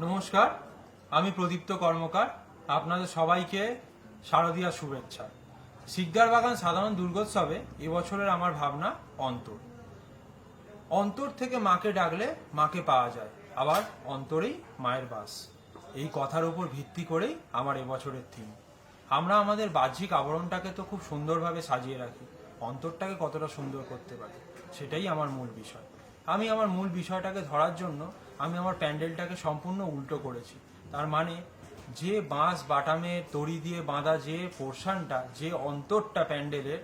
নমস্কার, আমি প্রদীপ্ত কর্মকার। আপনাদের সবাইকে শারদীয়া শুভেচ্ছা। শিকদার বাগান সাধারণ দুর্গোৎসবে এবছরের আমার ভাবনা অন্তর। অন্তর থেকে মাকে ডাকলে মাকে পাওয়া যায়, আবার অন্তরেই মায়ের বাস। এই কথার উপর ভিত্তি করেই আমার এবছরের থিম। আমরা আমাদের বাহ্যিক আবরণটাকে তো খুব সুন্দরভাবে সাজিয়ে রাখি, অন্তরটাকে কতটা সুন্দর করতে পারি সেটাই আমার মূল বিষয়। আমি আমার মূল বিষয়টাকে ধরার জন্য আমি আমার প্যান্ডেলটাকে সম্পূর্ণ উল্টো করেছি। তার মানে যে বাঁশ বাটামের দড়ি দিয়ে বাঁধা যে পোর্শনটা, যে অন্তরটা প্যান্ডেলের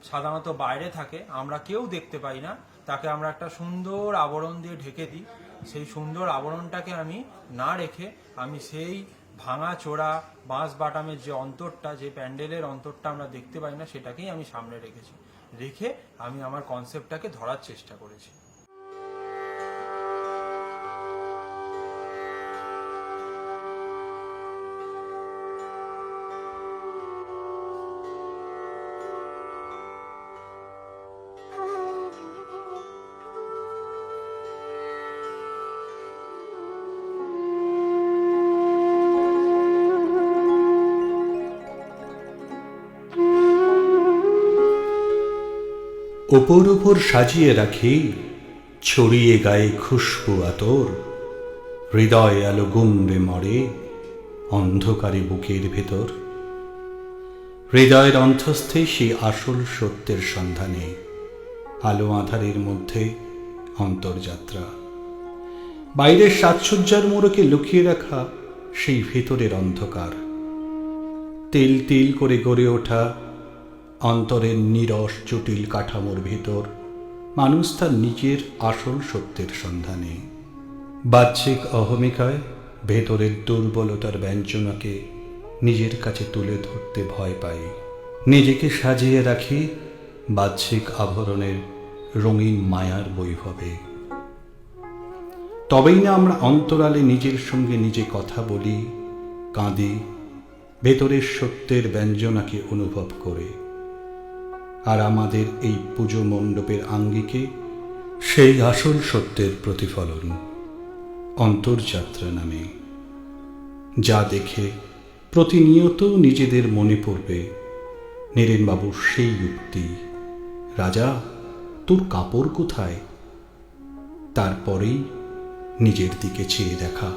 সাধারণত বাইরে থাকে, আমরা কেউ দেখতে পাই না, তাকে আমরা একটা সুন্দর আবরণ দিয়ে ঢেকে দিই। সেই সুন্দর আবরণটাকে আমি না রেখে আমি সেই ভাঙা চোরা বাঁশ বাটামের যে অন্তরটা, যে প্যান্ডেলের অন্তরটা আমরা দেখতে পাই না, সেটাকেই আমি সামনে রেখে আমি আমার কনসেপ্টটাকে ধরার চেষ্টা করেছি। ওপর ওপর সাজিয়ে রাখি ছড়িয়ে গায়ে খুশবু আতর, হৃদয় আলো গুমড়ে মরে অন্ধকারে বুকের ভেতর। হৃদয়ের অন্তস্থে সেই আসল সত্যের সন্ধানে আলো আধারের মধ্যে অন্তর্যাত্রা। বাইরের সাজসজ্জার মোড়কে লুকিয়ে রাখা সেই ভেতরের অন্ধকার, তিল তিল করে গড়ে ওঠা অন্তরের নিরস জটিল কাঠামোর ভেতর মানুষ তার নিজের আসল সত্যের সন্ধানে। বাহ্যিক অহমিকায় ভেতরের দুর্বলতার ব্যঞ্জনাকে নিজের কাছে তুলে ধরতে ভয় পাই। নিজেকে সাজিয়ে রাখি বাহ্যিক আভরণের রঙিন মায়ার বৈভবে। তবেই না আমরা অন্তরালে নিজের সঙ্গে নিজে কথা বলি, কাঁদি, ভেতরের সত্যের ব্যঞ্জনাকে অনুভব করে। আর আমাদের এই পুজো মণ্ডপের আঙ্গিকে সেই আসল সত্যের প্রতিফলন অন্তর্যাত্রা নামে, যা দেখে প্রতিনিয়ত নিজেদের মনে পড়বে নীরেনবাবুর সেই উক্তি, রাজা তোর কাপড় কোথায়? তারপরেই নিজের দিকে চেয়ে দেখা।